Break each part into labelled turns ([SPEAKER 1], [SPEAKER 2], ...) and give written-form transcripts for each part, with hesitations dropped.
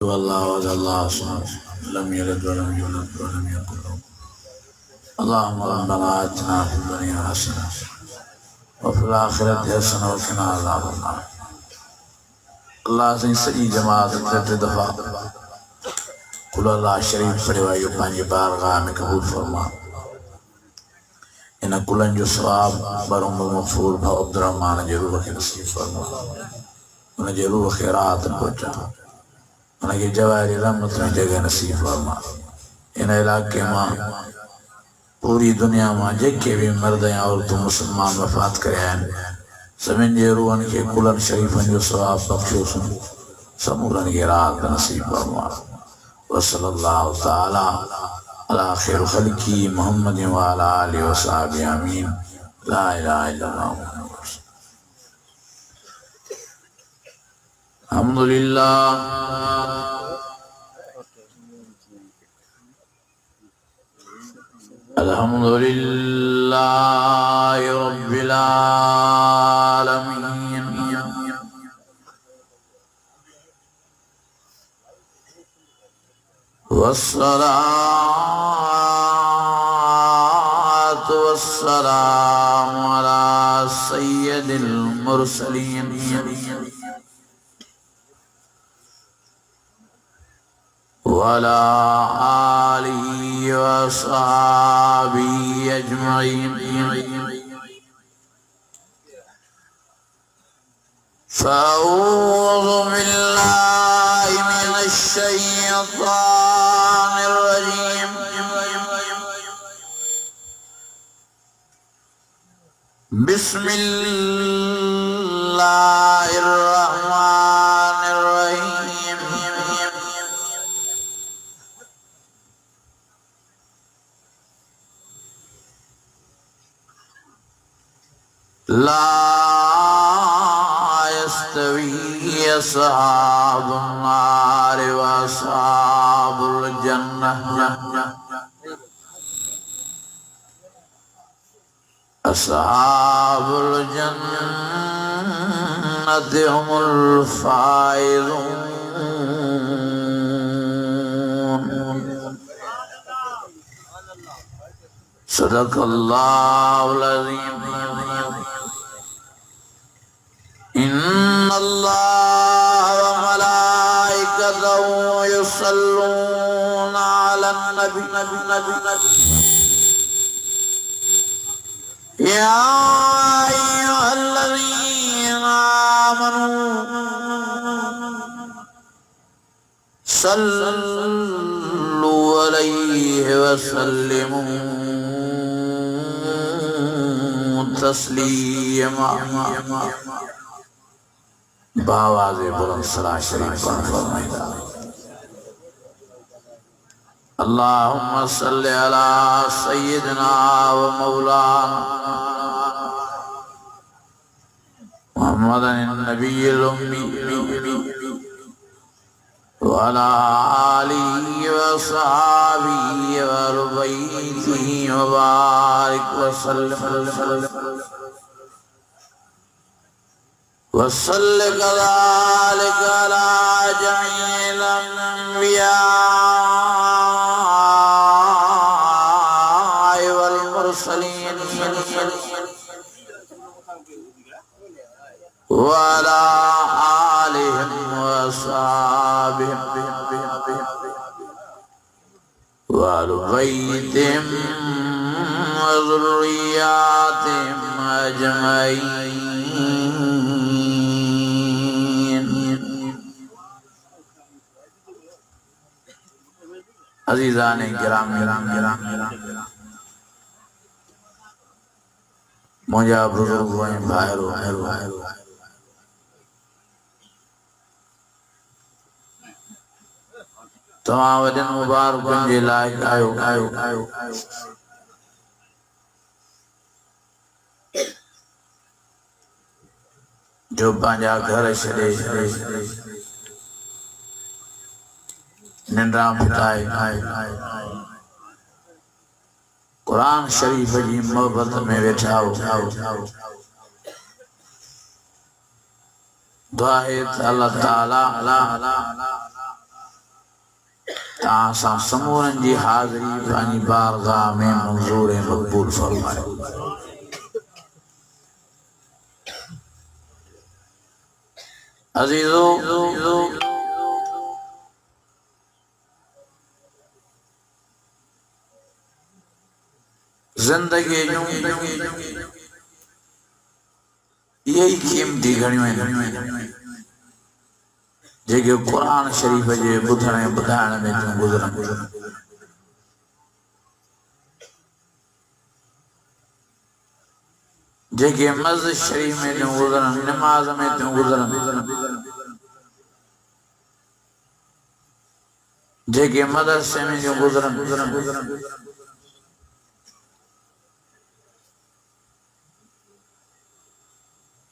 [SPEAKER 1] والله الله صمد لم يلد ولم يولد ولم يكن له. اللهم ربنا آتنا في الدنيا حسنة وفي الآخرة حسنة وقنا عذاب النار. اللہ سے سجی جماعت تیتے دفعہ قل اللہ شریف پڑھوائیو پانچ بارگاہ میں قبول فرما. انہا کلن جو ثواب برم مغفور بھا عبدالرحمن جرور رکھے نصیب فرما. انہا جرور خیرات پہنچا. انہا کی جواہری رحمت میں جگہ نصیب فرما. انہا علاقے ماں پوری دنیا ماں جگ کے بھی مردیں اور تو مسلمان وفات کرے ہیں زمین جے روحن کے کلن شریفن جو ثواب بخشو سن سمورن کی رات نصیب فرما. وصلی اللہ تعالی علی خیر خلقی محمد وعلی آلہ وصحبہ آمین. لا الہ الا اللہ محمد رسول اللہ. الحمدللہ الحمدللہ رب العالمین. والصلاة والسلام على سید المرسلین وعلى آله وصحبه أجمعين. فأعوذ بالله من الشيطان الرجيم. بسم الله الرحمن الرحيم. لا يستوي أصحاب النار وأصحاب الجنة. أصحاب الجنة هم الفائزون. صدق الله العظيم. إن الله وملائكته يصلون على النبي. يا أيها الذين آمنوا صلوا عليه وسلموا تسليما. باواز بلند صلاة شریف فرمائیدہ. اللهم صل على سيدنا ومولانا محمد النبي الأمي وعلى آله وصحبه وبيته وبارك وسلم وصل كذلك على جميع الأنبياء والمرسلين وعلى آلهم وصحبهم وآل بيتهم وذرياتهم أجمعين. عزیزان کرام مجھا بزرگ ہوئیں بھائرو تمام وجن مبارکن جی لائق آئو جو پانجا گھر شدے نندرام پھٹائے قرآن شریف جی محبت میں بیٹھاؤ. دعا ہے اللہ تعالی तासा समूरन जी हाज़री पानी बारगाह में मंजूर मकबूल फरमाए। अजीजों, जिंदगी यूं यही कीमती घड़ियों जेके कुरान शरीफ जे ॿुधण ॿुधाइण में थियूं गुज़रन। जेके मस्जिद शरीफ में थियूं गुज़रन, नमाज में थियूं गुज़रन, जेके मदरसे में थियूं गुज़रन,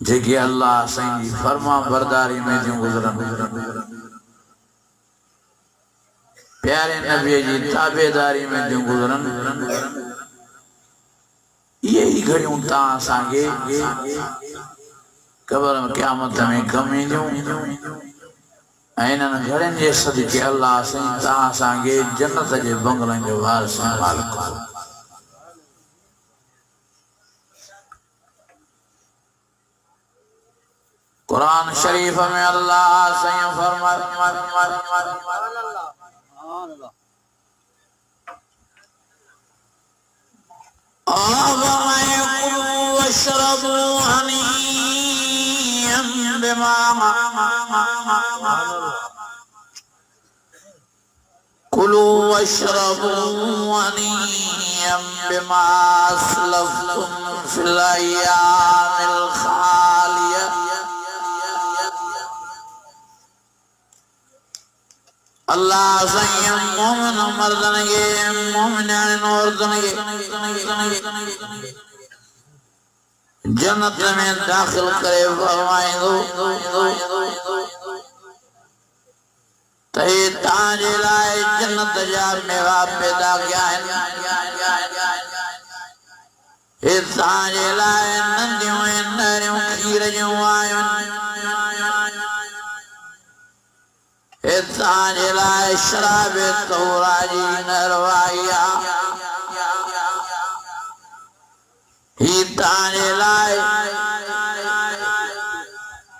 [SPEAKER 1] जेके अल्लाह साईं जी फर्मा बरदारी में थियूं गुज़रन, प्यारे नबी जी ताबेदारी में थियूं गुज़रन। यही घड़ियों तव्हां असांखे क़ब्र में क़यामत में कम ईंदियूं ऐं इन्हनि घड़ियुनि जे सदिके अल्लाह साईं तव्हां असांखे जन्नत जे बंगलनि जो वारिस मालिक कयो। कुरान शरीफ में अल्लाह साईं फरमाए कुलू वशरबू हनीयम बिमा अस्लफ्तुम फिल अय्यामिल खालिया। अल्लाह साईं मोमिन मर्दन के मोमिन औरतन के जन्नत में दाखिल करे फरमाइंदो ते ताजे लाए जन्नत जा मेवा पैदा किया है। हे ताजे लाए नंदियों नरियों खीर जो आयूं, हे ताजे लाए शराब तौरा जी नरवाइया, ही ताजे लाए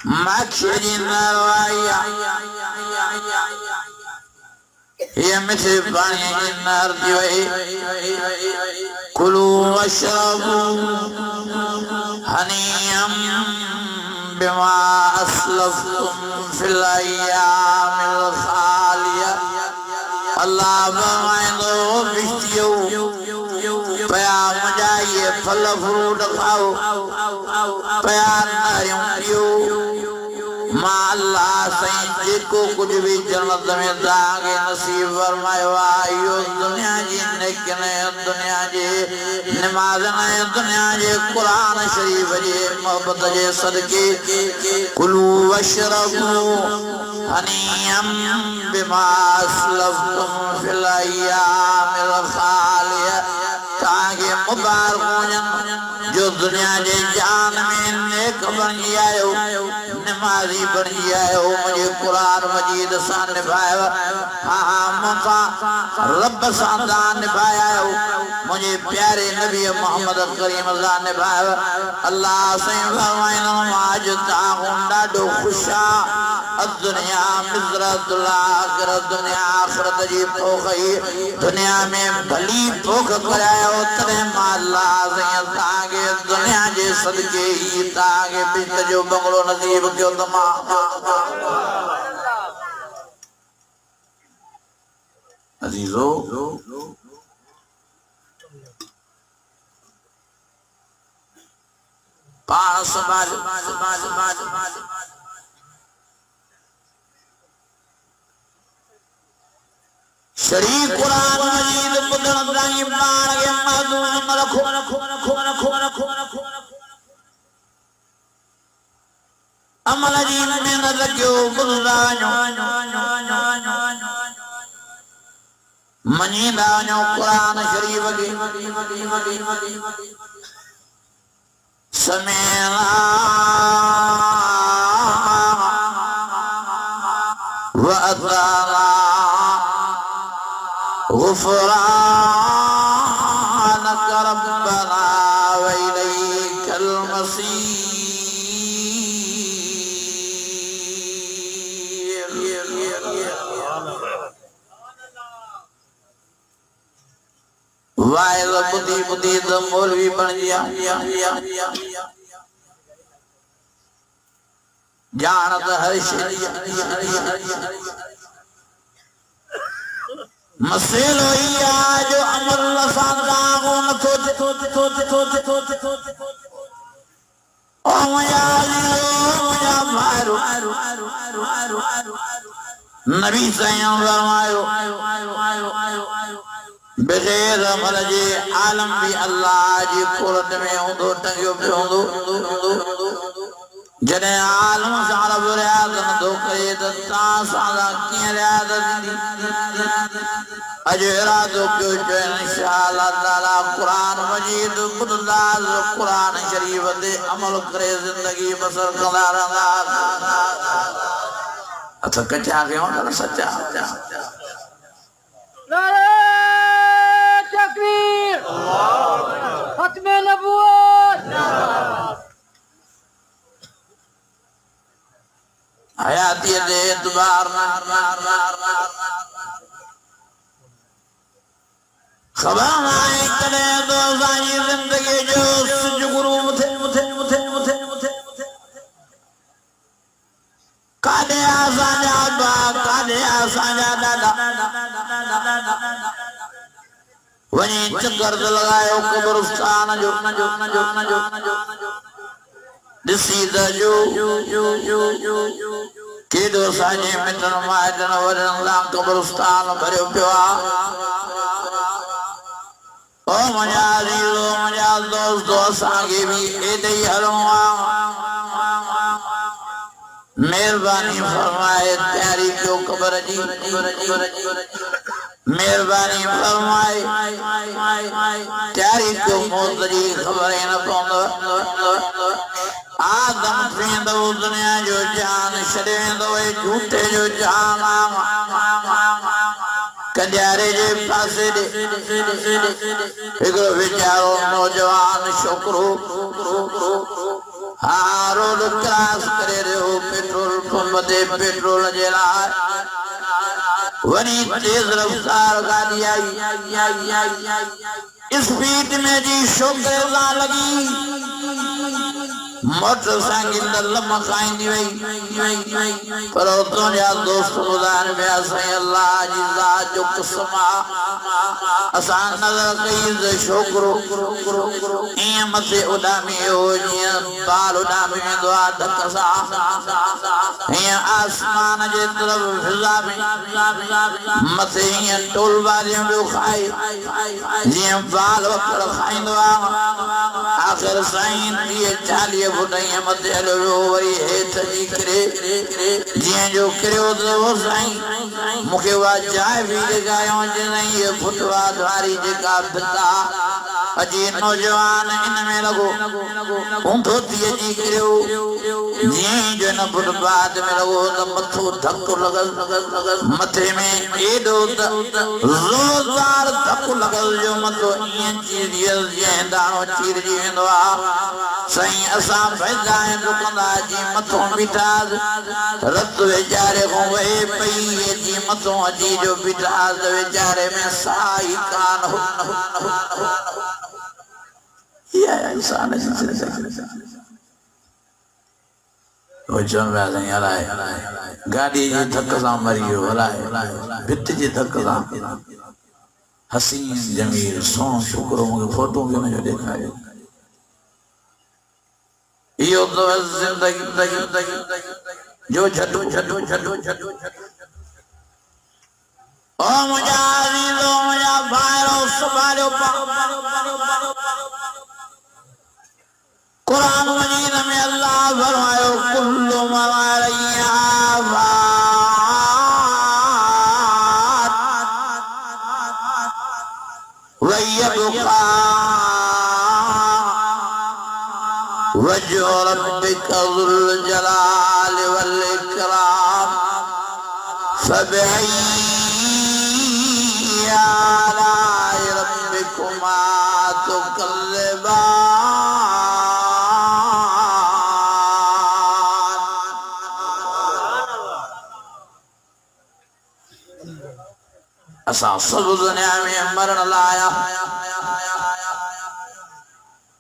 [SPEAKER 1] माखी जी नरवाइया, ये मिठे पानी की नहर थी वही। कुलू वशरबू हनीयम बिमा अस्लफ्तुम फिल अय्यामिल खालिया। अल्लाह फरमाइंदो बिश्तियो पया मुझा ये फल फ्रूट खाओ, पया नारियों पियो। मां अल्लाह साईं जेको कुछ भी जन्नत में दागे नसीब फरमायो आहे, इहो दुनिया जी नेकी ने, दुनिया जे नमाज़ ने, दुनिया जे कुरान शरीफ जे मोहब्बत जे सदके। कुलू वशरबू हनीयम बिमा अस्लफ्तुम फिल अय्यामिल खालिया। ताके मुबारक हुजन जो दुनिया जे जान में नेक बनी आयो, नमाजी बनी आयो, मुझे कुरान मजीद सां निभायो, हाँ मुसा रब सां दान निभाया हो, मुझे प्यारे नबी मोहम्मद करीम सां निभायो। अल्लाह साईं फरमाइनो आज ताऊं ॾाढो खुशा दुनिया मिज़रतुल आखिरत, दुनिया आखिरत जी पोख ही दुनिया में भली पोख करायो। तॾहिं मां अल्लाह साईं ताके दुनिया जे सदके ही ताके बिस्त जो बंगलो नसीब कयो त मां अजीजो पाण समाज शरीफ कुरान मजीद ॿुधण ताईं पाण खे महदूद रखो। अमल जी महिनत कयो, मञींदा वञो कुरान शरीफ खे। समेला व अताला غفرانك ربنا وإليك المصير. वाइल बुद्धि बुद्धि तो मौलवी बन गया जानत हर मसेल होइया जो अमल सादागो न सोचे ओ मया भारो नबी सैयद फरमायो बगैर अमल जे आलम भी अल्लाह जी कुरत में होंदो टंगियो पे होंदो जने आलम सारब रियाद न दो करे ता सादा की रियाद दी अजरा दो क्यों जो इंशाअल्लाह ताला कुरान मजीद खुदाज कुरान शरीफ दे अमल करे जिंदगी बसर करा रहा अच्छा कच्चा के हो ना सच्चा
[SPEAKER 2] तकबीर खत्मे नबूवत
[SPEAKER 1] हयाती दे एतबार खबर आए करे दो साई जिंदगी जो सुजुगुरु मुथे कादे आसाजा बा कादे आसाजा दादा वही चक्कर लगायो कब्रिस्तान जो दिसी जो केडो साजे मिटन माइटन वरन ला कब्रिस्तान भरियो पियो ओ मजा दोस्तो असांखे भी एॾे ई हलणो मेहरबानी फरमाए तैयारी कयो क़ब्र जी मेहरबानी फरमाए तैयारी कयो मौत जी ख़बर न पवंदो आदम थींदो दुनिया जो जान छॾे वेंदो झूठे जो जान कंडियारे जे पासे हिकिड़ो वीचारो नौजवान छोकिरो हाँ रोड क्रॉस करे रहियो पेट्रोल पंप ते पेट्रोल जे लाइ वरी तेज रफ्तार गाड़ी आई स्पीड में जी छोकिरे सां लगी मोटरसाइकिल लमकाईंदी वई पर उतां जा दोस्त ॿुधाइनि पिया साईं अल्लाह जी ज़ात जो कसम असां नज़र कई त छोकिरो ईअं मथे उॾामी वियो जीअं बाल उॾामी वेंदो आहे धक सां हीअं आसमान जे तरफ़ फिज़ा में मथे हीअं टोल वारियूं पियो खाए जीअं बाल वकर खाईंदो आहे आख़िर साईं 40 फुट ईअं मथे हलियो वियो वरी हेठि जी किरे जीअं जो किरियो त उहो साईं मूंखे उहा जाइ बि ॾेखारियो चईं इहा फुटपाथ वारी जेका भित आहे अॼु नौजवान इन में लॻो ऊंधो थी अची किरियो जीअं जो हिन फुटपाथ में लॻो त मथो धकु लॻल मथे में एॾो त ज़ोरदार धकु लॻल जो मथो ईअं चीरियल जीअं दाणो चीरजी वेंदो आहे साईं असां भॼंदा आहियूं डुकंदा जीअं मथो बीठास रत वीचारे खां वहे पई जीअं मथो अची जो बीठास वीचारे में साह ई कान हो इहा इंसान जी ज़िंदगी वो चवनि पिया साईं हलाए गाॾी जे धक सां मरी वियो हलाए भित जे धक सां हसीन जमील सोन छोकिरो मूंखे फोटो बि हुनजो ॾेखारियो इहो त ज़िंदगी जो छॾो ओ मुंहिंजा अज़ीज़ो मुंहिंजा भाइरो संभालियो कुरान मजीद में अल्लाह फरमायो कुल्लु मा अलैहा फ़ान व यबक़ा वजह रब्बिका ज़ुल जलाल वल इकराम फबिअय्यि असा सब दुनिया में मरण लाया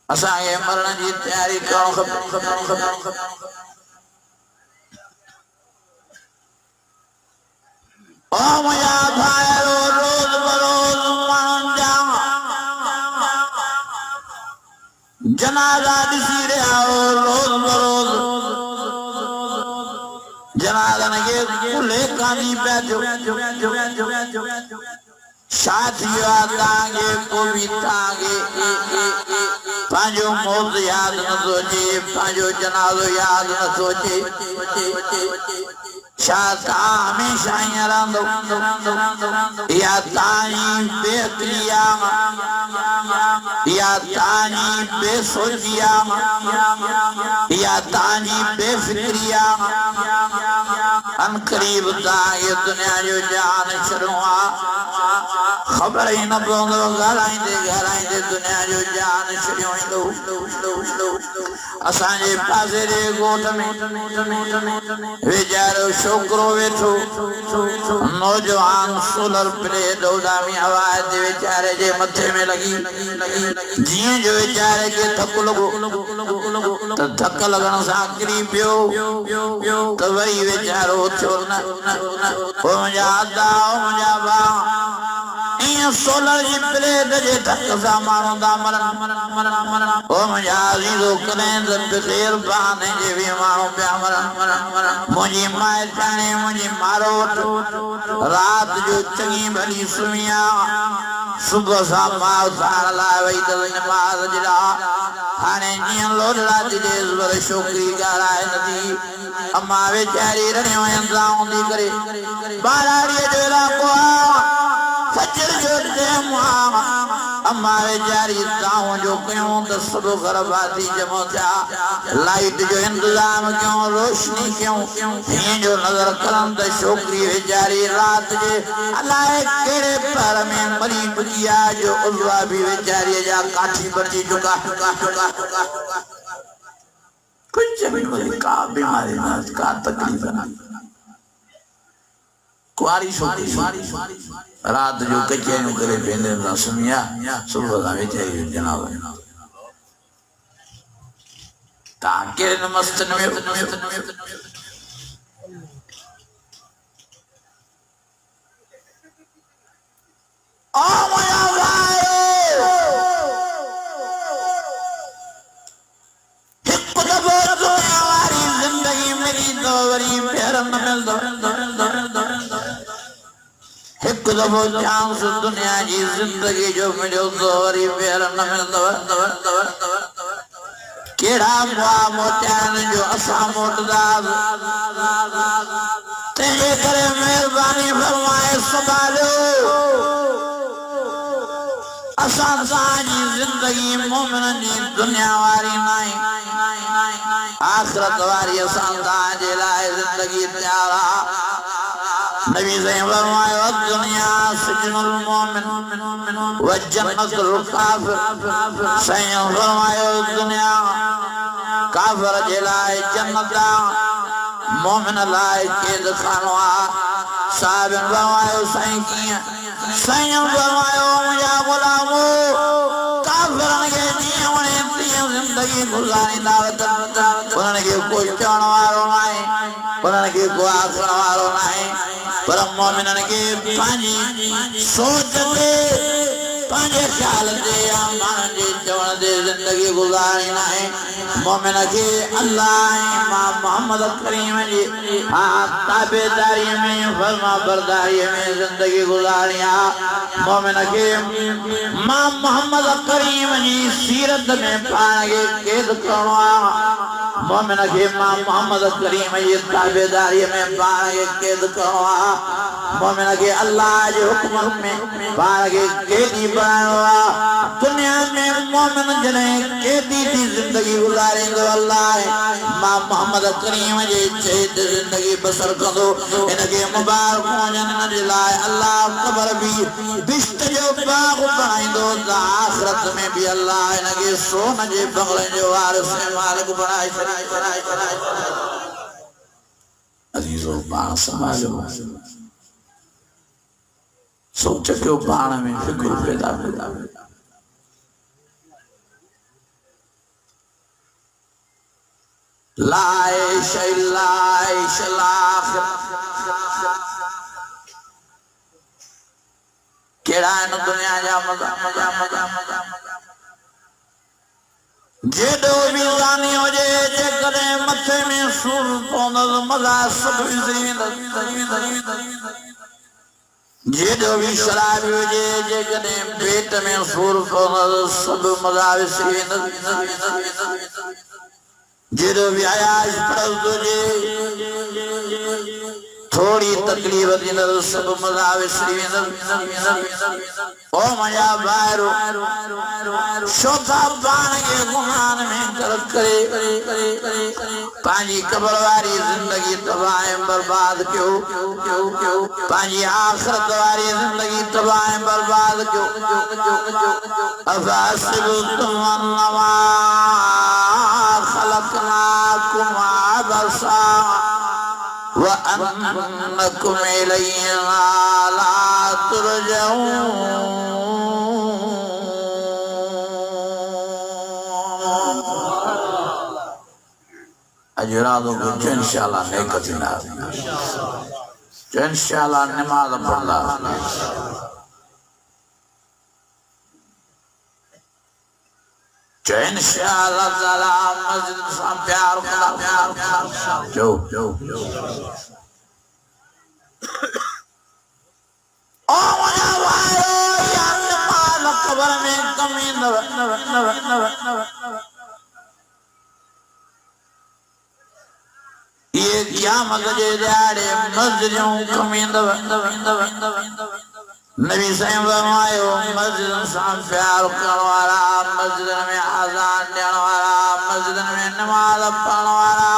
[SPEAKER 1] असा ये मरण जी तैयारी करो ओ मया भाईरो रोज बरोज मानन जा जनाजा दिसी रे आओ रोज बरोज जनाजा ने कुले कानी बैठो शादिया तांगे कोवितांगे पांजो मौत याद न सोचे पांजो जनाजो याद न सोचे शाता हमेशा याद या तानी बेक्रिया या तानी बेसोचिया या तानी बेफिक्रिया अन करीब तांगे दुनिया जो जान शरुआ खबर ही न बोंदो गलाइंदे दुनिया जो जान छड़ियो लो असांजे पासे रे गोठ में वेचारो छोकरो वेठो नौजवान सोलर प्लेट उडामी आवाज दे वेचारे जे मथे में लगी जीअं जो वेचारे के धक लॻो त धक लॻण सां किरी पियो त वरी वेचारो थियो न ओ मुंहिंजा अदा ओ मुंहिंजा भाउ सोलर जी प्लेट जे धक सां माण्हू दा मरण ओ मुंहिंजा अज़ीज़ो कॾहिं त बग़ैर बहाने जे बि माण्हू पिया मरण मुंहिंजी माइटाणी मुंहिंजी मारोट रात जो चङी भली सुम्ही सुबुह सां मां उथारण लाइ वई त नमाज़ जड़ा हाणे जीअं लोॾड़ा दिलेस पर छोकिरी ॻाल्हाए नथी अम्मा वेचारी रड़ियो इंतज़ाम थी करे बाराड़ीअ जो इलाइक़ो फजर जो टाइम अम्मा वेचारी ताऊं जो कयूं त सभु घर भाती जमो थिया लाइट जो इंतजाम कयूं रोशनी कयूं हीअं जो नज़र करनि त छोकिरी वेचारी रात जे अलाए कहिड़े पैर में मरी चुकी आहे जो उल्वा बि वेचारीअ जा काठी भरिजी चुका कुछ भी कोई का बीमारी न का तकलीफ न कुआरी छोकिरी रात जो कचहरियूं करे पेंदे सां सुम्हिया सुबुह सां वेचारी जनाब तव्हां कहिड़े मस्तनि में ओ मुंहिंजा भाइयो हिकु दफ़ो दुनिया वारी ज़िंदगी मिली त वरी ॿीहर न मिलंदो एक दफ़ो चांस दुनिया जी जिंदगी जो मिलियो तो वरी ॿीहर न मिलंदव केड़ा मुआ मोटियान जो असां मोटदास तंहिंजे करे महिरबानी फरमाए संभालियो असां तव्हांजी जिंदगी मोमिननि जी दुनिया वारी नाहे आख़िरत वारी असां तव्हांजे लाइ जिंदगी तयार आहे नबी सही फरमायो दुनिया सिजनुल मोमिन व जन्नतुल काफिर सही फरमायो दुनिया काफिर जे लाइ जन्नत आहे मोमिन लाइ कैद खानो आहे साहिब फरमायो सही कीअं सही फरमायो मुंहिंजा गुलामो काफिरनि खे जीअं वणे तीअं ज़िंदगी गुज़ारींदा उन्हनि खे कोई चवण वारो नाहे उन्हनि खे को आखण वारो नाहे पर मोमिननि खे पंहिंजी सोच ते पंहिंजे ख़्याल ते या माण्हुनि जे चवण ते ज़िंदगी गुज़ारणी नाहे मोमिन खे अल्लाह इमाम मोहम्मद करीम जी ताबेदारीअ में फर्मा बरदारीअ में ज़िंदगी गुज़ारणी आहे मोमिन खे इमाम मोहम्मद करीम जी सीरत में पाण खे क़ैद करणो आहे मोमिन खे इमाम मोहम्मद करीम जी ताबेदारीअ में पाण खे क़ैद करणो आहे मोमिन खे अल्लाह जे हुक्म में पाण खे क़ैदी बणाइणो आहे दुनिया में मोमिन जॾहिं क़ैदी जी ज़िंदगी गुज़ारींदो अल्लाह इमाम मोहम्मद करीम जे चए ते ज़िंदगी बसर कंदो हिनखे मुबारक हुजनि हिन जे लाइ अल्लाह क़ब्र बि बिश्त जो बाग़ बणाईंदो त आख़िरत में बि अल्लाह हिनखे सोन जे बंगले जो वारिस मालिक बणाए अज़ीज़ो पाण संभालियो सोच के पाण में फिक्र पैदा पैदा लाइश लाइश लाख केड़ा इन दुनिया जा मजा मजा मजा मजा जेडो भी जानी हो जे करे मथे में सुर पौंदल मजा सब जेडो भी शराब हो जे करे पेट में सुर पौंदल सब मजा जेडो भी आयाश पड़ल तुझे थोड़ी तकलीफ दिनल सब मजा ओ मजा बाहरो शोता बाण के गुमान में कर करे पांजी कब्र वाली जिंदगी तबाह बर्बाद क्यों पांजी आखिरत वाली जिंदगी तबाह बर्बाद क्यों अफासिबुम अन्नमा खलकनाकुम अबसा वअन्नकुम इलैना ला तुरजऊन अजरादों को इंशाअल्लाह नहीं कठिन इंशाअल्लाह नमाज पढ़ना इंशाअल्लाह ताला मस्जिद से प्यार जो ओ मजा वायो या नमाज कब्र में कमी न ये क़यामत जे ॾियारे मस्जिदूं कमी नबी साईं फरमायो मस्जिद सां प्यार करण वारा मस्जिद में आज़ान ॾियण वारा मस्जिद में नमाज पढ़ण वारा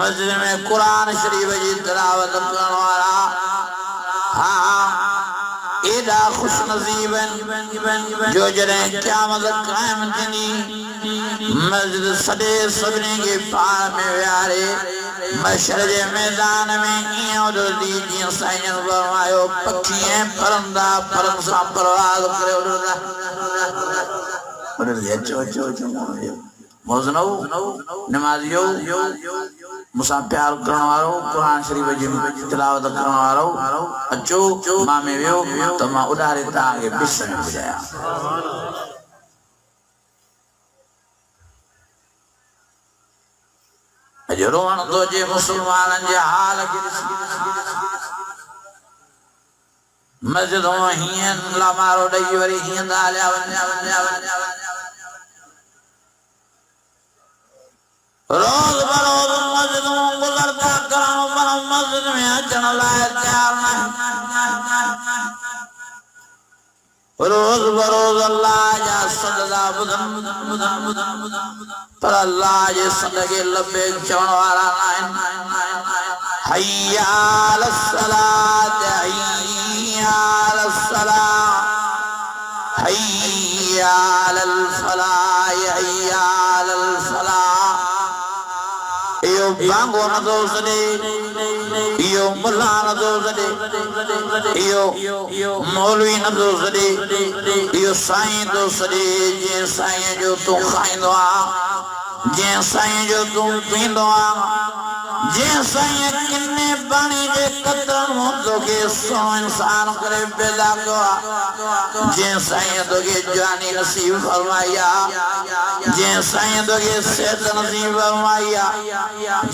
[SPEAKER 1] मस्जिद में कुरान शरीफ जी तिलावत करण वारा हाँ एॾा खुश नसीब जो जॾहिं क़यामत क़ाइम थींदी मस्जिद सॼे सभिनी खे पाण में विहारे मशर जे मैदान में ईअं उॾंदी जीअं साईं फरमायो पखी ऐं परंदा परनि सां परवाज़ करे उॾंदी अचो अचो अचो मौज़नो नमाज़ियो मुसां प्यार करण वारो कुरान शरीफ जी तिलावत करण वारो अचो मां में वियो त मां उॾारे तव्हांखे बिस में ॿुधायां अॼु रोअण थो अचे मुस्लमाननि जे हाल खे मस्जिदूं हीअं लामारो ॾेई वरी हीअं था हलिया रोज़ बरोज़ मस्जिदूं गुज़रता करण पर मस्जिद में अचण लाइ तयार न रोज़ बरोज़ अल्लाह जा सजदा ॿुधन पर अल्लाह जे सद खे लबे चवण वारा न आहिनि हय्या अलस सलात हय्या अलस सलाह हय्या अलल फलाह हय्या अलल फलाह यो बांगो न दो सदे यो मुल्ला न दो सदे यो मौलवी न दो सदे यो साईं दो सदे जे साईं जो तू खाइंदो आ जे साईं जो तू पींदो आ जे साईं किन्ने पानी जे कतरो तो के सो इंसान करे पैदा कयो जे साईं तो के जानी नसीब फरमाया जे साईं तो के सेहत नसीब फरमाया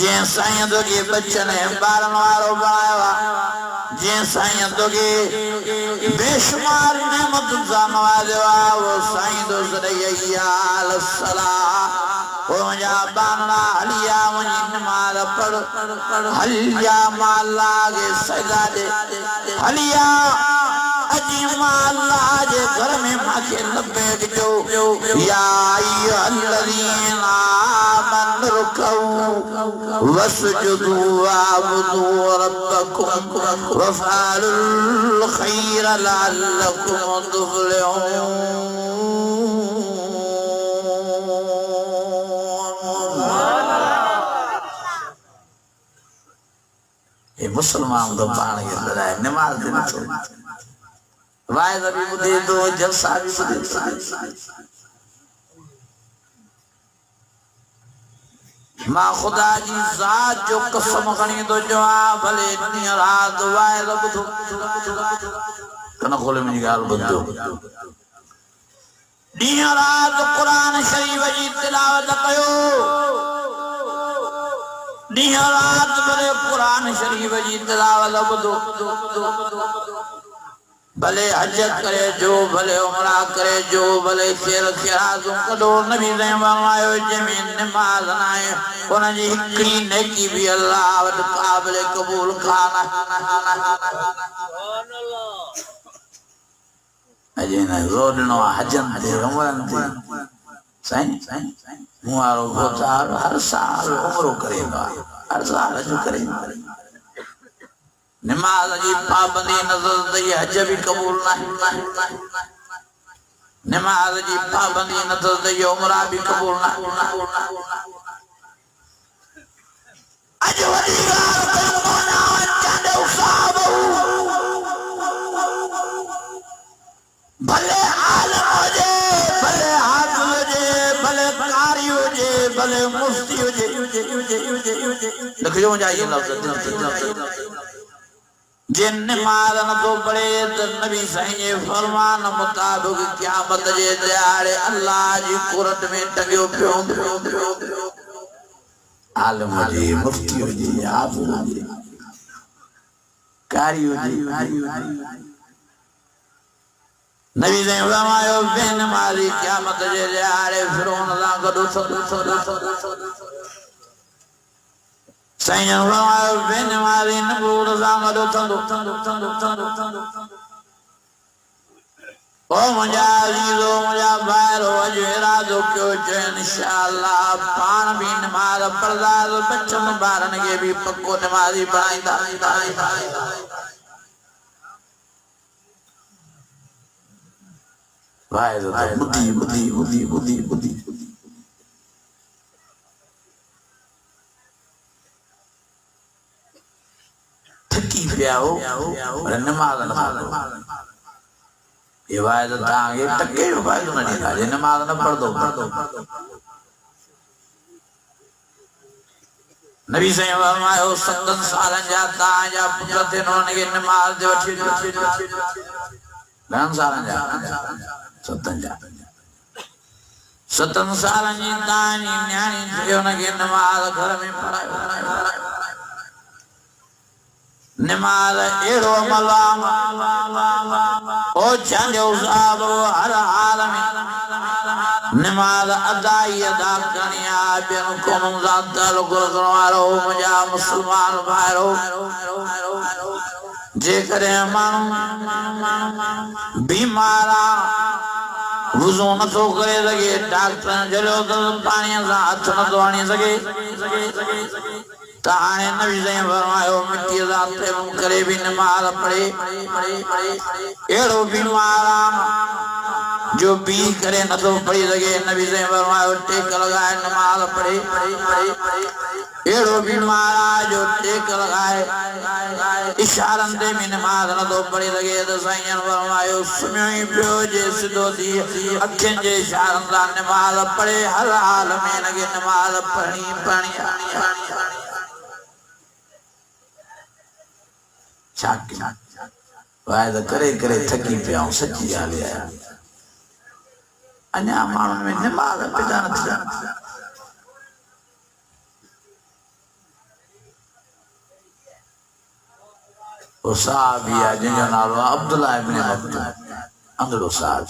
[SPEAKER 1] जे साईं तो के बच्चन बारन वारो बनाया जे साईं तो के बेशुमार नेमत सां नवाज़ियो वो साईं तो सदैया अलसलाह ओ मुझा बानना हलिया मुझी नमाज पढ़ हलिया माला के सजा दे हलिया अजी माला जे घर में माके लपेट जो या अय्युहल्लज़ीना आमनु रुकऊ वस्जुदू वअबुदू रब्बकुम वफ़अलुल खैर लअल्लकुम तुफ़्लिहून मुसलमान तो पाण के लड़ाई नमाज दिन छोड़ वाइज भी बुधे दो जलसा भी बुधे मां खुदा जी ज़ात जो कसम खणी तो जो भले ॾींहुं राति वाइज बुधो कन खोले मुंहिंजी ॻाल्हि ॿुधो ॾींहुं राति क़ुरान शरीफ़ जी तिलावत कयो ॾींहुं राति भले क़ुरान शरीफ़ जी तिलावत ॿुधो भले हज करे जो भले उमरा करे जो भले खेल खिराज़ूं कढो नबी फरमायो जंहिंमें निमाज़ न आहे उन जी हिकिड़ी नेकी बि अल्लाह वटि क़ाबिल क़बूल कान अॼु हिन ज़ोर ॾिनो आहे हजनि ते उमरनि ते साईं मूं वारो भोतार हर साल उमरो करे ईंदो आहे हर साल हज करे ईंदो आहे नमाज जी पाबंदी नजर दई हज भी कबूल नहीं नमाज जी पाबंदी नजर दई उमरा भी कबूल नहीं अज वडी गाल कोना चांदे उसाब भले आलम होजे भले हाफिज होजे भले कारी होजे भले मुफ्ती होजे देखियो जाइए लफ्ज जिन नमाज न तो पढ़े तो नबी साईं जे फरमान मुताबिक क़यामत जे दिहाड़े अल्लाह जी कुरत में टंगियो पियो आलम जी मुफ्ती जी हाफिज जी कारी जी नबी साईं फरमायो बेनमाज़ी क़यामत जे दिहाड़े फिरौन सां गॾु साईं फरमायो बेनमाज़ी नबूर सां गॾु ओ मुंहिंजा अज़ीज़ो मुंहिंजा भाइरो अॼु इरादो कयो जो इंशाअल्लाह पाण बि नमाज़ पढ़ंदासीं बचनि ॿारनि खे बि पको नमाज़ी पढ़ाईंदासीं वाहिद बुधी थकी पिया हो पर नमाज न पढ़ो ये वाइद तांगे टके वाइद न ॾींदा जे नमाज न पढ़दो नबी साईं फरमायो 7 सालनि जा तव्हांजा पुट थियनि उन्हनि खे नमाज ते वठी घणनि सालनि जा 7 सालनि जी तव्हांजी न्याणी थे उनखे नमाज घर में पढ़ायो नमाज एड़ो अमल ओ चांजो साहब हर हाल में नमाज अदाई अदा करनी आहे ॿियनि क़ौमुनि सां तालुक़ रखण वारो मुंहिंजा मुस्लमान भाइरो जेकॾहिं माण्हू बीमार आहे वुज़ू नथो करे सघे डॉक्टर जलियो त पाणीअ सां हथ नथो हणी सघे त हाणे नबी साईं फरमायो मिटीअ सां तयम्मुम करे बि नमाज़ पढ़े अहिड़ो बीमार आहे जो बी करे नथो पढ़ी सघे नबी साईं फरमायो टेक लॻाए नमाज़ पढ़े अहिड़ो बीमार आहे जो टेक लॻाए इशारनि ते बि नमाज़ नथो पढ़ी सघे त साईं फरमायो सुम्हियो ई पियो जे सिधो थी अखियुनि जे इशारनि सां नमाज़ पढ़े हर हाल में हिनखे नमाज़ पढ़णी वाइद करे करे थकी पिया सची ॻाल्हि आहे अञा माण्हुनि में नमाज़ पैदा न थी वो साहबी आहे जंहिंजो नालो आहे अब्दुल्लाह इब्न मक्तूम अंगड़ो साहब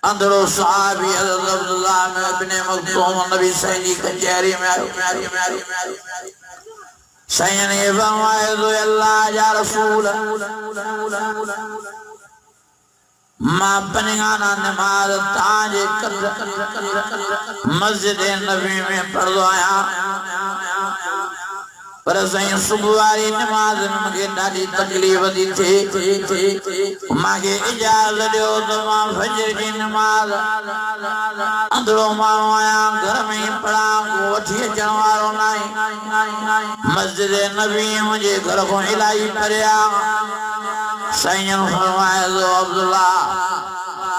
[SPEAKER 1] अंदरो साहबी अब्दुल्लाह इब्न मक्तूम नबी साईं जी कचहरी में आयो साईं ने फरमाया तो अल्लाह या रसूल मां पनिगाना नमाज ताजे मस्जिद नबी में पढ़दो आया पर सही सुबह वाली नमाज में मुझे ॾाढी तकलीफ़ थी मांखे इजाज़त ॾियो त मां फजर जी नमाज अंदरो माण्हू आया घर में ही पढ़ा को वठी अचण वारो नाहे मस्जिद नबी मुंहिंजे घर खां इलाही परे आहे साईं फरमाए तो अब्दुल्ला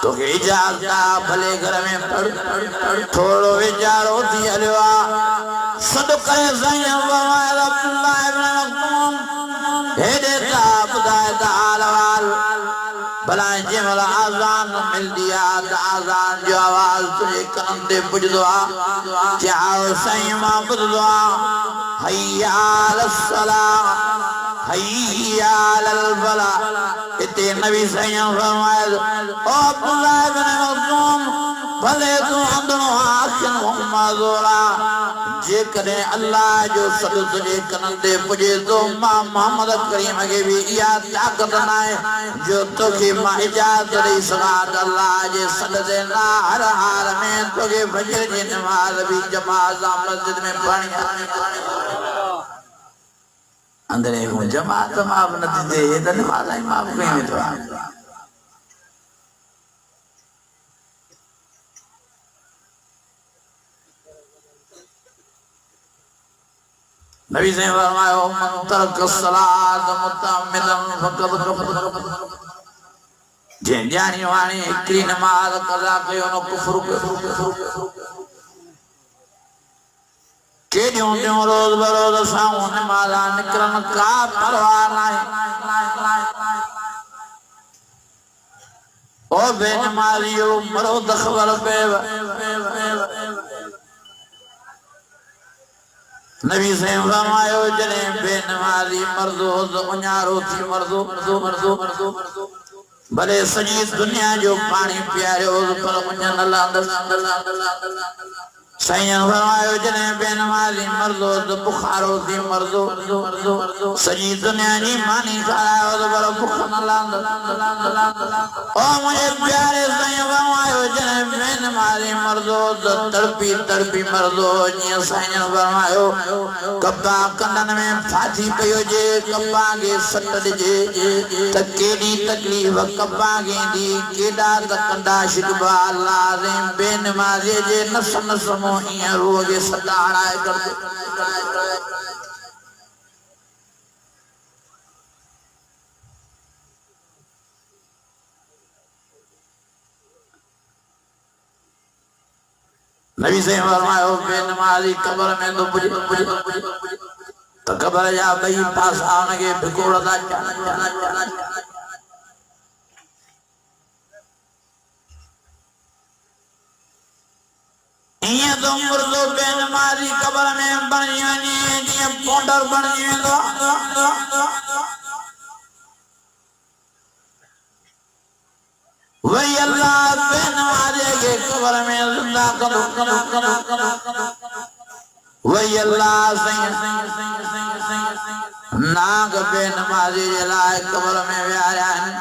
[SPEAKER 1] तो के इजाज़त भले घर में पढ़ थोड़ो वीचारो थी हलियो आहे सद करे साईं फरमाए अब्दुल्ला इब्न मखदूम हेॾे था ॿुधाए त हाल वाल भला जंहिं महिल आज़ान मिलंदी आहे त आज़ान जो आवाज़ तुंहिंजे कननि ते पुॼंदो आहे चयो साईं मां ॿुधंदो आहियां हय्या अलस्सलाह हय्या अलल फलाह इते नबी साईं फरमाए ओ अब्दुल्ला इब्न मखदूम भले तूं अंदरो आखिन मोहम्मदोरा जेकॾहिं अल्लाह जो सॾु तुंहिंजे कननि ते पुॼे थो मां मोहम्मद करीम खे बि इहा ताक़त नाहे जो तोखे मां इजाज़त ॾेई सघां त अल्लाह जे सॾ ते न हर हाल में तोखे फजर जी नमाज़ बि जमात सां मस्जिद में पढ़णी आहे अंदरे को जमात माफ़ न थी थिए त नमाज़ ई माफ़ कई वेंदो आहे नबी से फरमायो मन तरक सलात मुतअम्मिदन फक़द कफ़र जे जानी वाणी हिकड़ी नमाज कज़ा कयो न कुफ्र केॾियूं ॾियूं रोज़ बरोज़ सां नमाज़ निकिरनि का परवाह नाहे ओ बेनमाज़ियो मरो त ख़बर पएव नबी से फरमायो जॾहिं बेनमाज़ी मर्दो त उञारो थी मर्दो भले सॼी दुनिया जो पाणी पीआरियो पर उञ न लहंदसि साईं फरमायो जॾहिं बेनमाज़ी मर्दो त बुखारो थी मर्दो सॼी दुनिया जी मानी खारायो त पर बुख न लहंदसि ओ मुंहिंजे प्यारे साईं फरमायो जॾहिं बेनमाज़ी मर्दो त तड़पी मर्दो जीअं साईं फरमायो कब्बा कंदन में फाथी पई हुजे कब्बा खे सट ॾिजे त केॾी तकलीफ़ कब्बा खे ईंदी केॾा त कंदा शिकवा लाज़िम बेनमाज़ी जे नस इं रूह के सदा हड़ाए कर नबी से फरमायो बेनमाज़ी कब्र में तो तो कब्र जा बई पासा उनके भिकोड़दा इं तो मुर्दो बेनमाज़ी कब्र में बणी वञे जीअं पौंडर बणिजी वेंदो वही अल्लाह बेनमाज़ी खे कब्र में ज़िंदा कंदो वही अल्लाह साईं नाग बेनमाज़ी जे लाइ कब्र में विहारिया आहिनि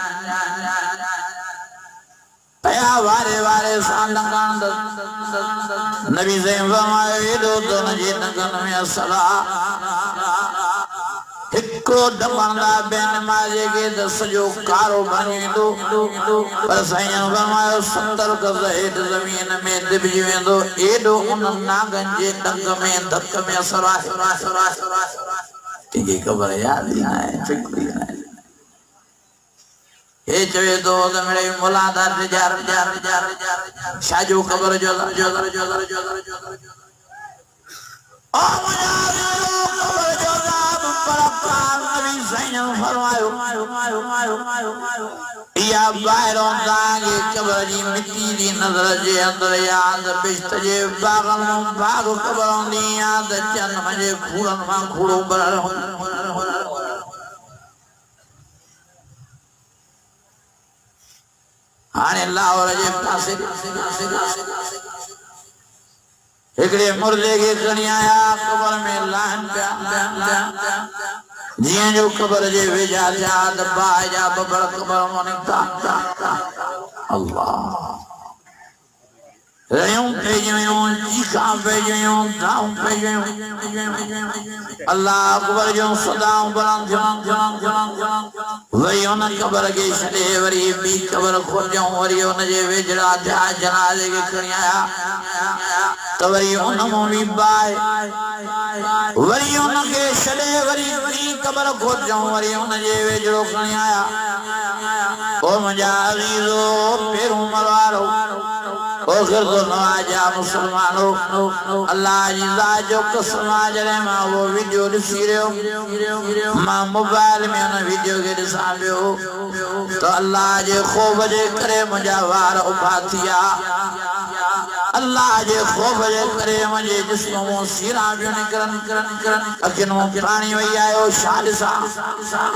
[SPEAKER 1] पया वारे सां लंघंदड़ नबी से फरमायो एॾो त हुनजे नगन में असला हिकिड़ो दॿंदा बेनमाज़ी खे त सॼो कारो बणी वेंदो पर साईं फरमायो 70 गज़ हेठि ज़मीन में दिॿजी वेंदो एॾो उन नागनि जे डंग में धक में असर आहे कंहिंखे ख़बर यादि ई न आहे फिक्र ई न आहे हे चवे तो मेरे मुलादा जार शाजो खबर जो ओ खबर जो पर नबी साईं फरमायो या बाहरों दागे कब्र जी मिट्टी दी नजर जे अंदर याद बिश्त जे बागन बाग खबर दी याद चन मजे खूरन मां खूड़ो बर हाणे लाहौर जे पासे हिकड़े मुर्दे खे खणी आया कब्र में लाइन पिया जीअं जो कब्र जे वेझा थिया त बाहि जा बबड़ कब्र मां निकिता अल्लाह रयूं पे जयूं चीखा पे जयूं दाऊं पे जयूं अल्लाह अकबर जो सदाऊं बुलंद वरी उन कबर के छॾे वरी ॿी कबर खोलियऊं वरी उन जे वेझड़ा थिया जनाज़े खे खणी आया त वरी उन मां बि बाहि वरी उन खे छॾे वरी ॿी कबर खोलियऊं वरी उन जे वेझड़ो खणी आया ओ मुंहिंजा अज़ीज़ो पहिरों मरवारो ओ गिरदो नवाजा मुसलमानो अल्लाह जी ज़ात जो कसम आहे जॾहिं मां वो वीडियो ॾिसी रहियो मां मोबाइल में उन वीडियो खे ॾिसां पियो त अल्लाह जे ख़ौफ़ जे करे मुंहिंजा वार उभा थी विया अल्लाह जे ख़ौफ़ जे करे मुंहिंजे जिस्म मां सीरा पियो निकिरनि अखियुनि मां पाणी वही आयो छा ॾिसां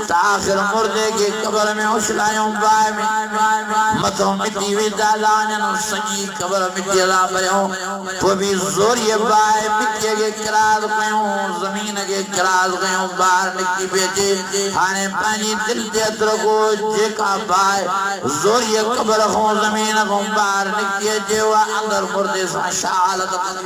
[SPEAKER 1] त आख़िर मुर्दे खे क़बर में उछलायूं बाहि में मथां मिटी वेंदा लाञनि सॼी क़बर मिटीअ सां भरियूं पोइ बि ज़ोरीअ बाहि मिटीअ खे किरास कयूं ज़मीन खे किरास कयूं ॿाहिरि निकिरी पई अचे हाणे पंहिंजी दिलि ते हथु रखो जेका बाहि ज़ोरीअ क़बर खां ज़मीन खां ॿाहिरि निकिरी अचे उहा अंदरि मुर्दे सां छा हालत कंदी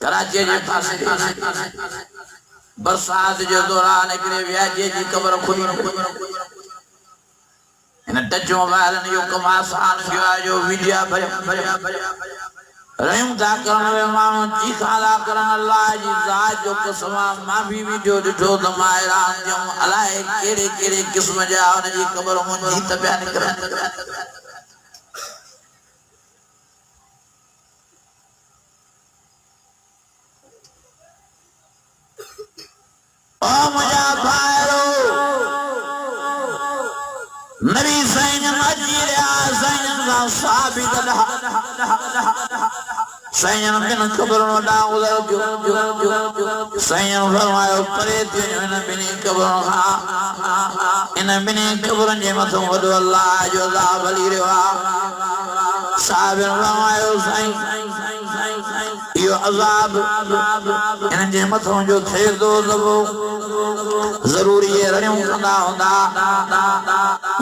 [SPEAKER 1] कराची जे पासे बरसात जो दौरान हिकिड़े व्याजीअ जी क़बर खुली हिन टच मोबाइल जो कमु आसान थियो आहे जो वीडियो रयूं था करण वे माण्हू चीखा था करण अल्लाह जी ज़ात जो कसम आहे मां बि वीडियो ॾिठो त मां हैरान थियुमि अलाए कहिड़े कहिड़े क़िस्म जा हुन जी क़बर मां जीत पिया निकिरनि ओ मुंहिंजा भाइरो नबी साईं अची रहिया साईं सां साबित साईं बिन क़बरुनि ॾांहुं गुज़र साईं फरमायो परे थी वञो हिन ॿिन्ही क़बरुनि खां इन ॿिन्ही क़बरुनि जे मथां वॾो अल्लाह जो अज़ाब हली रहियो आहे साहिबनि फरमायो साईं इहो अज़ाब हिननि जे मथां जो थिए थो त ज़रूर इहे रड़ियूं कंदा हूंदा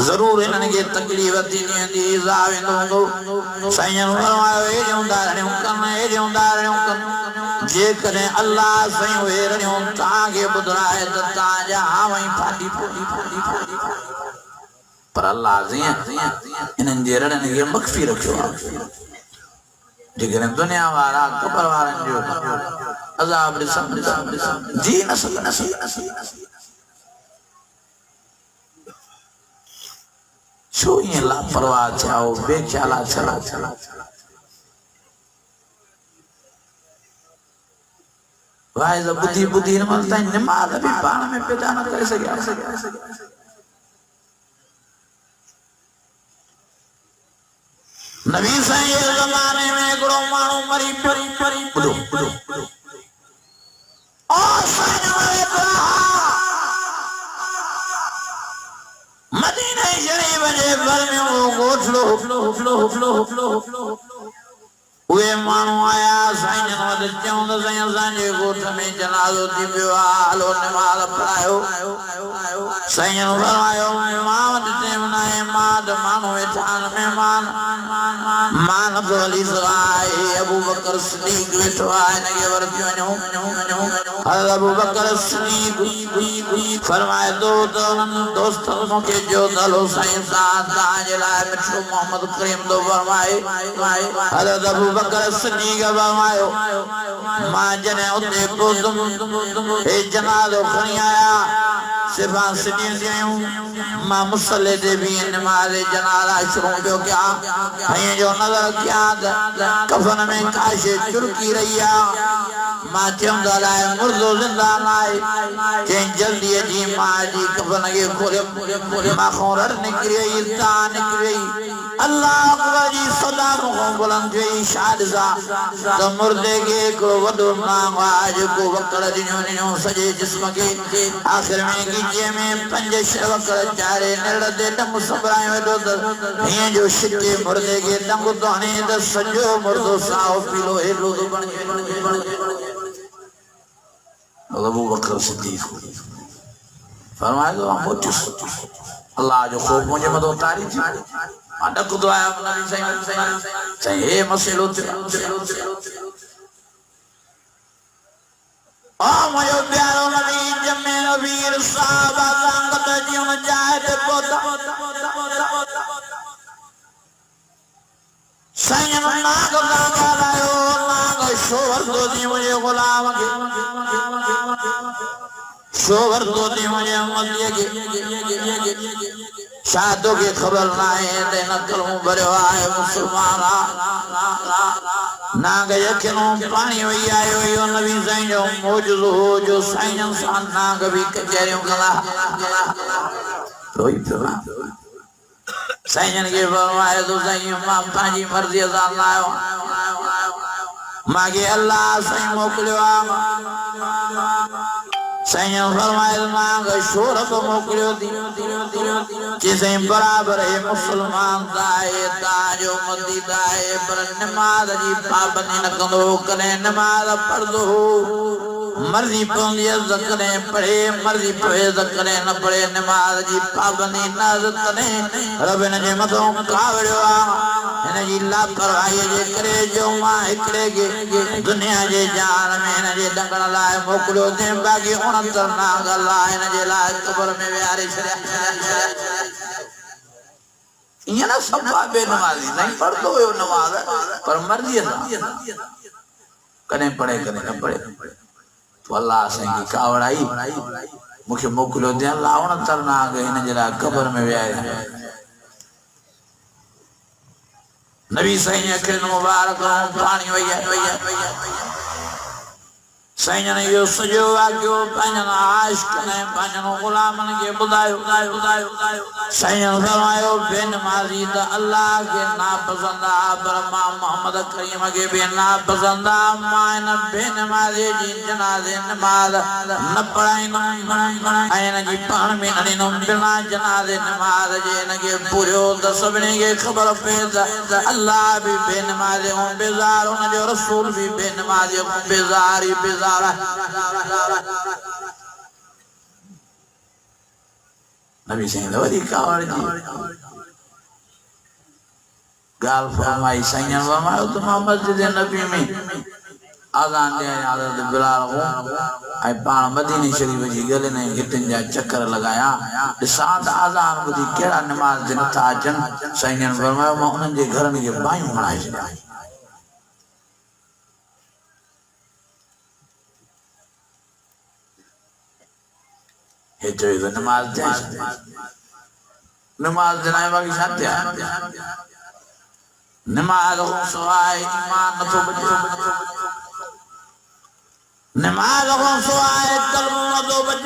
[SPEAKER 1] ज़रूर हिननि खे तकलीफ़ थींदी हूंदी इज़ा वेंदो हूंदो साईं फरमायो हेॾियूं रड़ियूं कनि हेॾियूं रड़ियूं कनि जेकॾहिं अल्लाह साईं उहे रड़ियूं तव्हांखे ॿुधाए त तव्हांजा हावई फाटी पर अल्लाह जीअं हिननि जे रड़ियुनि खे मख़फ़ी रखियो आहे जेकॾहिं दुनिया वारा क़बर वारनि जो अज़ाब ॾिसनि जी न छो ईअं लापरवाह थिया हो बेख्याला छला वाइज़ ॿुधी हिन महिल ताईं निमाज़ बि पाण में पैदा न करे सघिया नबी साईं जे ज़माने में हिकिड़ो माण्हू मरी ॿुधो मदीने शरीफ जे भर में वो गोठलो उहे माण्हू आया साईं जन वटि चयूं त साईं असांजे ॻोठ में जनाज़ो थी पियो आहे हलो निमाज़ पढ़ायो साईं जन फरमायो मां वटि टाइम न आहे मां त माण्हू वेठा आहिनि महिमान मां नथो हली सघां अबू बकर सिद्दीक़ वेठो आहे हिन खे वरी वञूं अबू बकर सिद्दीक़ फरमाए थो त उन्हनि दोस्तनि मूंखे चयो त हलो साईं तव्हांजे लाइ मिठो मोहम्मद करीम थो फरमाए हज़रत अबू बकर सिद्दीक़ फरमायो मां जॾहिं उते पहुतुमि हे जनाज़ो खणी आया सिफा सिटियूं थियूं मां मुसले ते भी नमाज़ जनाज़ा शुरू पियो कयां ऐं जो नज़र कयां त कफन में काशे चुरकी रही आहे मां चयुमि त अलाए मुर्दो ज़िंदा न आहे चई जल्दी अची मां जी कफन खे खोलियो मां खां रड़ निकिरी वई तां निकिरी वई अल्लाह अकबर जी सदा मूंखां बुलंद थी वई छा ॾिसां त मुर्दे खे हिकिड़ो वॾो नांग आहे जेको वकड़ ॾिनो सॼे जिस्म खे आख़िर में गिजीअ में 5-6 वकड़ चारे निड़ ते डंग सबरायो वेठो त हीअं जो छिके मुर्दे खे डंग थो हणे त सॼो मुर्दो साओ पीलो हेॾो थो बणिजे अबू बकर सिद्दीक फरमाया तो हम मुझस अल्लाह जो खूब मुझे मदद उतारी थी अडक दुआया नबी सही ए मसलो आ मयो प्यारो नबी जमे वीर साहबा संगत जीवन जाए ते पोता सैयद नाग गागा लायो नाग शोर दो दी मुझे गुलाम के शोर दो दी मुझे मदिए के शादों की खबर ना है देना कलम भरे आए मुसलमान नाग यकिनो पानी वही आयो यो नबी सैयद जो मौजूद हो जो सैयद इंसान नाग भी कचहरियों गला रोई फिर सैयद के फरमाए तो सैयद मां पाजी मर्जी अज़ान लायो मागे अल्लाह सही मोकलियो सैयद फरमाए नाग शोर को मोकलियो दी जिसे बराबर है मुसलमान दाए ताजो मदी दाए पर नमाज जी पाबंदी न कंदो करे नमाज पढ़ दो मर्जी पौंदी ज़करे पढ़े मर्जी पढ़े ज़करे न पढ़े नमाज जी पाबंदी न करे रब ने जे मथो कावड़ियो इन जी लापरवाही जे करे जो मां हिकड़े के दुनिया जे जान में इन जे डंगण लाए मोकलियो दे बाकी 69 नाग अल्लाह इन जे लाए कब्र में विहारे छड़िया ये ना सब बेनमाजी नहीं पढ़दो हो नमाज पर मर्जी सा कने पढ़े कने न पढ़े तो अल्लाह से की कावड़ाई मुखे मोकलियो दे अल्लाह 69 नाग इन जे लाए कब्र में विहारे नबी सही अखिल मुबारक पानी वया सही ने यो सजो वाक्यो पंजन आशिक ने पंजन गुलामन के बुधायो सही फरमायो बेनमाजी द अल्लाह के नापसंद पर मां मोहम्मद करीम के बेनापसंद मां बेनमाजी जी जनाजे नमाज न पढ़ाई न आयन जी पान में नडी न बिना जनाजे नमाज जे न के पूरो द सबने के खबर पेद अल्लाह भी बेनमाजी हो बेजार उन जो रसूल भी बेनमाजी हो बेजारी नबी सैयद वरी कावड़ दी गाल फरमाई सैयद फरमायो तो मस्जिद नबी में आजान दे हज़रत बिलाल हो आई पाण मदीने शरीफ जी गले ने गिटन जा चक्कर लगाया साथ आजान बुधी केड़ा नमाज दिन था अचन सैयद फरमायो मां उनन जे घरन के बायूं हणाए छड्या जो नमाज जनाए बाकी शाते नमाज हो सवाए ईमान न तो बचे नमाज हो सवाए कल्ब न तो बचे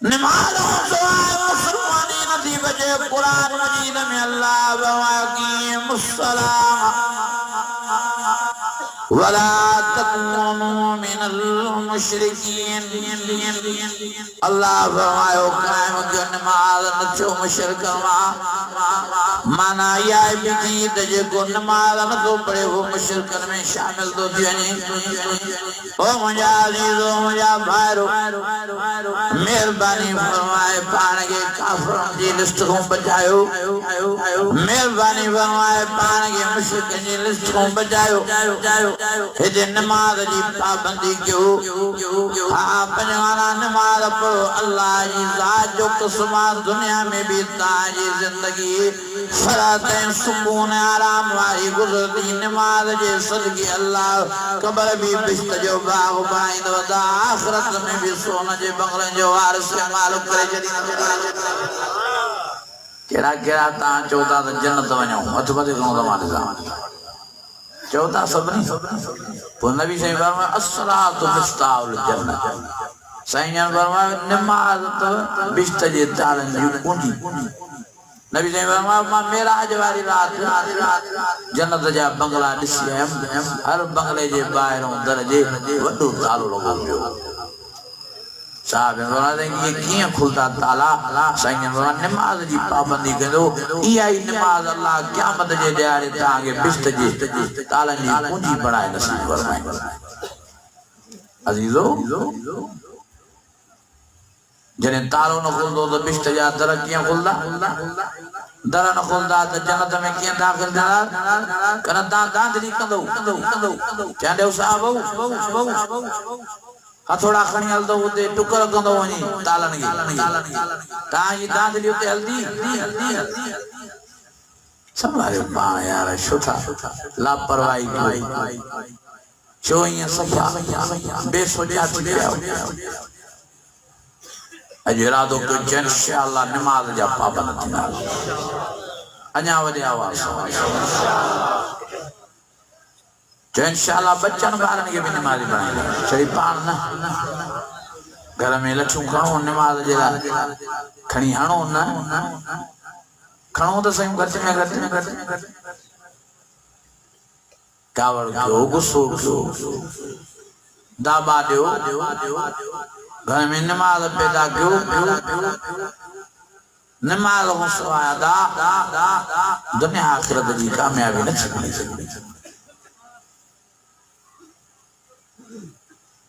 [SPEAKER 1] नमाज हो सवाए मुसलमानी न थी बचे कुरान मजीद में अल्लाह वकीम अस्सलाम वला तकुनु मिनल मुशरिकीन अल्लाह फरमायो कायम जो नमाज न थियो मुशरिक माना या भी जे को नमाज न तो पढ़े वो मुशरिकन में शामिल तो थियो नी ओ मुजा अजीजो मुजा भाईरो मेहरबानी फरमाए पाण के काफिरन जी लिस्ट को बचायो मेहरबानी फरमाए पाण के मुशरिकन जी लिस्ट को बचायो हे नमाज जी पाबंदी क्यों हाँ पंजवाना नमाज पढ़ो अल्लाह जी जात जो कसमा दुनिया में भी ताजी जिंदगी फरातें सुकून आराम वाली गुजरती नमाज जे सदकी अल्लाह कब्र भी बिश्त जो बाग बाइंद वदा आखिरत में भी सोना जे बंगले जो वारिस मालूम करे जदी केड़ा केड़ा ता चौथा त जन्नत वणो हथ मथे करो तमारे सामने चौथा सबनी तो नबी सही फरमाया अस्सलातु मिफ्ताहुल जन्नत सही फरमाया नमाज तो बिश्त जे तालन जी कुंडी नबी सही फरमाया मेराज वाली रात जन्नत जा बंगला दिसियम हर बंगले जे बाहरों दरजे वडो तालो लगो पियो साहब फरमाते ये किया खुलता ताला सही फरमाया नमाज जी पाबंदी करो इया ही नमाज अल्लाह क़यामत जे ॾियारे तांगे बिश्त जे तालन जी कुंजी बनाए नसीब फरमाए अजीजो जने तारो न खुलदो तो बिश्त जा दर कियां खुलदा दर न खुलदा तो जन्नत में कियां दाखिल थिया कन ता दांदली कंदो चंदे साहब हथोड़ा खणी हलदो उते टुकर कंदो वनी तालन गे ता ये दांदली उते हल्दी संभाले पाण यार छुथा लापरवाही कोई चोइया सफा बेसोचा थी गया अजरादो को इंशाअल्लाह नमाज जा पाबंद थींदा अञा वडे आवाज इंशाअल्लाह बच्चन बारन के भी नमाज़ी बनाईंदा चई पाण न घर में लठूं खणो नमाज जे ला खणी हणो न खणो तो सही घट में कावड़ क्यों गुस्सो क्यों दाबा दियो घर में नमाज पैदा क्यों नमाज गुस्सो आया दा दुनिया आखिरत की कामयाबी न छिकणी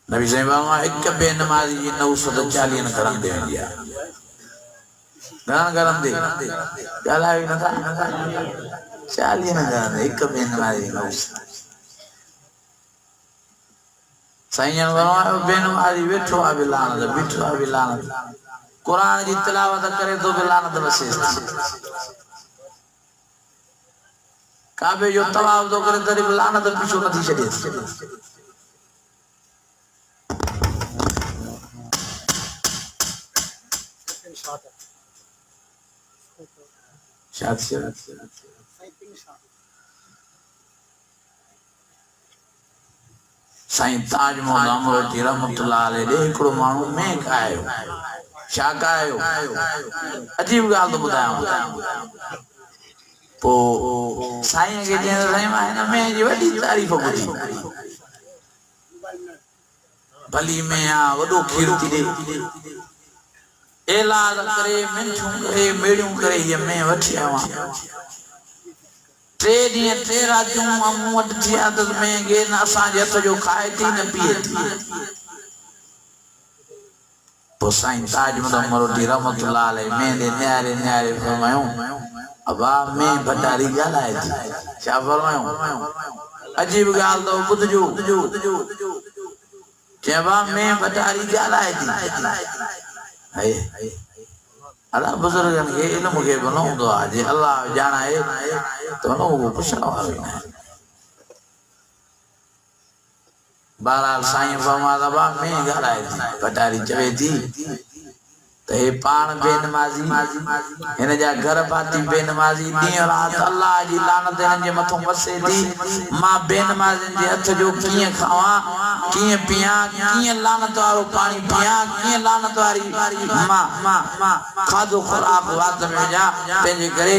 [SPEAKER 1] नबी साईं बाबा एक बे नमाजी जी 940 न करन दे दिया गरम दे गलाई न था 40 न करन एक बे नमाजी 900 साईं बाबा बे नमाजी बैठो आ बिलान कुरान जी तिलावत करे तो बिलानत बसे काबे जो तवाफ तो करे तरी बिलानत पीछो नथी छडे साईं ताज मोहम्मद रहमतुल्लाह अलैहि एकड़ो मानू में खायो छा खायो अजीब गाल तो बुधाया पो साईं के जे साईं मां में जी वडी तारीफ बुधी भली में आ वडो कीर्ति दे एलाद करे मिठू करे मेड़ू करे ये मैं वठिया वा टे दी टे राजू मामू वट थी आदत में गे ना असा जे तो जो खाए थी न पिए थी तो साईं ताज मोहम्मद रहमतुल्लाह अलैहि में दे न्यारे फरमायो अबा में भटारी गालाए थी क्या फरमायो अजीब गाल तो बुधजो चेबा में भटारी गालाए थी है अल्लाह बुजुर्गन के इल्म के बनो तो आज अल्लाह जाना है तो नो वो पुछना वाला है बहरहाल साईं फरमादा बा में गालाए थी भटारी चवे थी ते पान बेनमाजी इन जा घर पाती बेनमाजी दिन रात अल्लाह जी लानत इन जे मथो वसे थी मां बेनमाजी जे हथ जो किए खावा किए पिया किए लानत वारो पानी पिया किए लानत वारी मां खादो खुराक वात में जा पेजे करे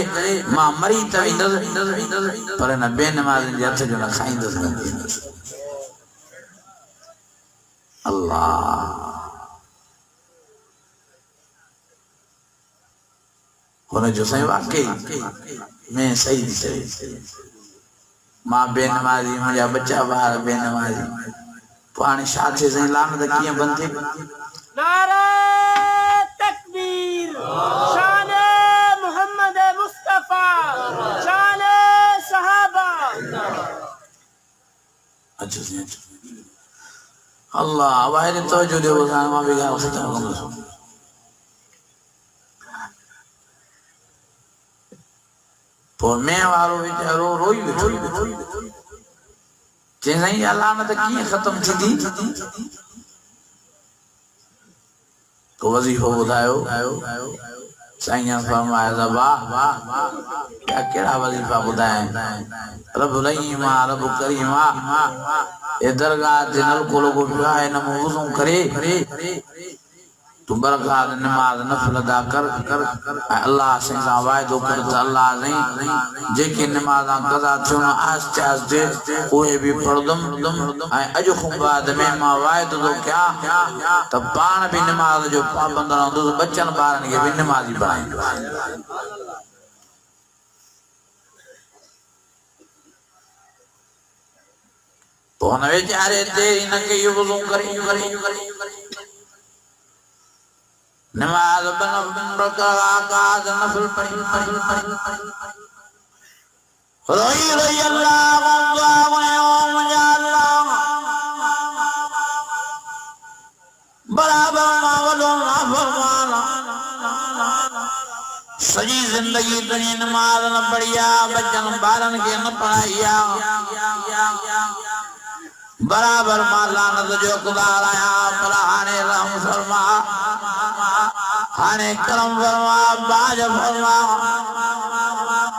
[SPEAKER 1] मां मरी तवी पर न बेनमाजी जे हथ जो न खाईंदस न अल्लाह होने जो सही वाकई मैं सही थी मां बेनमाजी मुझा बच्चा बाहर बेनमाजी पानी शाथे सही लानत किए बंदे
[SPEAKER 2] नारा तकबीर शान मोहम्मद मुस्तफा शान सहाबा
[SPEAKER 1] अच्छा अल्लाह वाहिद तवज्जो दे वसान मां भी गाल खत्म कर पोइ मैं वारो वीचारो रोई चई साईं अलामत कीअं ख़त्म थींदी तो वज़ीफ़ो ॿुधायो साईं फरमाया वाह क्या कहिड़ा वज़ीफ़ा ॿुधाइनि रब रहीम रब करीम ए दरगाह ते नलको लॻो पियो आहे हिन में वज़ू करे तू बरक़ात नमाज नफल अदा कर अल्लाह से वायदो कर अल्लाह नहीं जेके नमाज कज़ा थियो न आस्ते आस्ते ओए भी पढ़दम अज खां बाद में मां वायदो तो क्या त पाण भी नमाज जो पाबंद रहंदो बच्चन बारन के भी नमाजी बनाईंदो उन वेचारे ते इनके ये वज़ू करे नमाज बन रकात नफल पढ़ी रोई अल्लाह बराबर मावलो ना फरमाना सजी जिंदगी दुनिया नमाज न पढ़िया बच्चन बारन के न पढ़ाइया बराबर मालानत जो खुदार आया भला हाने रहम फरमा हाने करम फरमा बाज फरमा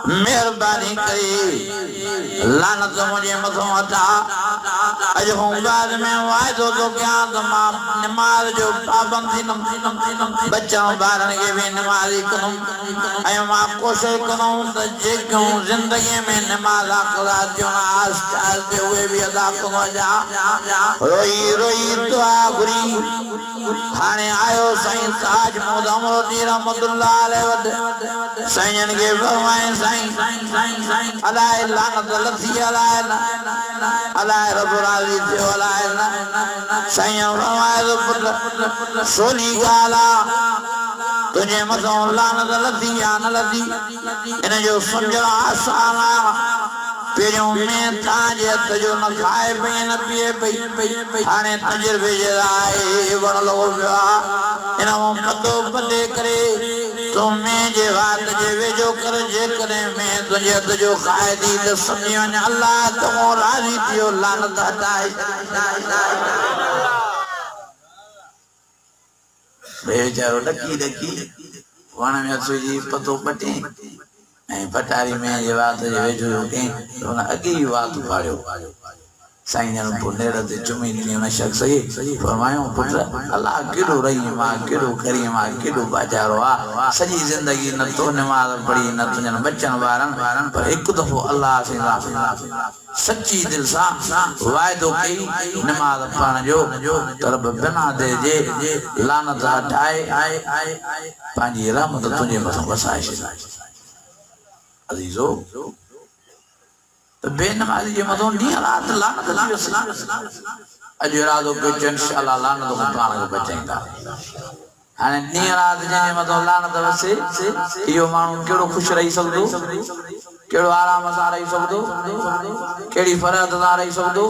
[SPEAKER 1] मेहरबानी करी लानत मुझे मथों हटा अज हूँ बाद में वायदो तो क्या तमाम नमाज जो पाबंदी नमती बच्चों बारन के भी नमाजी करूं अय मां कोशिश करूं तो जे क्यों जिंदगी में नमाज अदा जो आस्ते हुए भी अदा करूं जा रोई दुआ घुरी हाने आयो साईं ताज मोद अमरोती रहमतुल्लाह अलैहि साईं के फरमाए साईं अलाए लानत लथी अलाए रब राजी थियो अलाए साईं फरमाए तो पुत्र सोनी गाला तुझे मथों लानत लथी या न लथी इन जो समझणु आसान आहे पेरियों में ताजे तजो न खाए पई न पिए पई हाणे तजुर्बे जे लाइ वण लॻो पियो आहे इन मां पतो पले करे तो में जे वात जे वेझो कर जेकॾहिं में तुंहिंजे हथ जो खाए थी त सम्झी वञ अल्लाह तूं राज़ी थियो लानत हटाए बेचारो ॾकी वण में अची पतो पटे ऐं पटारी में जे वात जे वेझो कई त हुन अॻे ई वात फाड़ियो साईं जन पोइ नेड़ ते चुमी ॾिनी हुन शख़्स खे फरमायो पुट अलाह केॾो रहीम आहे केॾो करीम आहे केॾो बाजारो आहे सॼी ज़िंदगी न तो नमाज़ पढ़ी न तुंहिंजनि बचनि ॿारनि पर हिकु दफ़ो अलाह सची दिलि सां वाइदो कई नमाज़ पढ़ण जो त रब बिना दिलि जे लानत हटाए पंहिंजी रहमत तुंहिंजे मथां वसाए छॾे अज़ीज़ो बेनमाज़ी जे मथों ॾींहं राति लानत थी वसी अॼु इरादो कयो इंशाअल्लाह लानत खां पाण खे बचाईंदा हाणे ॾींहं राति जंहिंजे मथों लानत वसे इहो माण्हू कहिड़ो ख़ुशि रही सघंदो कहिड़ो आराम सां रही सघंदो कहिड़ी फरहत सां रही सघंदो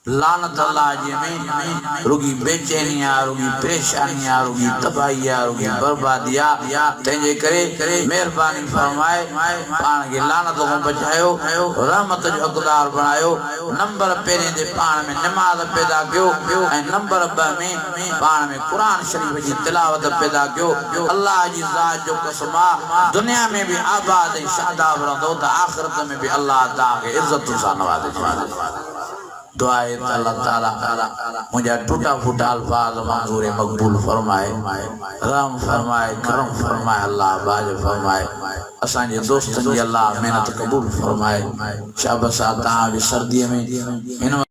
[SPEAKER 1] लानत अल्लाह जे में रुगी बेचैनी आहे रुगी परेशानी आहे रुगी तबाही आहे रुगी बर्बादी आहे तंहिंजे करे महिरबानी फरमाए पाण खे लानत खां बचायो रहमत जो हक़दार बणायो नंबर पहिरें ते पाण में नमाज़ पैदा कयो ऐं नंबर ॿ में पाण में क़ुर शरीफ़ जी तिलावत पैदा कयो अल्लाह जी ज़ात जो कसम आहे दुनिया में भी आबाद ऐं शादाब रहंदो त आख़िरत में भी अल्लाह तव्हांखे इज़त सां नवाज़े दुआए अल्लाह ताला मुझे टूटा फूटा अल्फाज मंजूर मकबूल फरमाए रहम फरमाए करम फरमाए अल्लाह बाज फरमाए असांजे दोस्तनि जी अल्लाह मेहनत कबूल फरमाए शाबस तव्हां बि सर्दीअ में हिन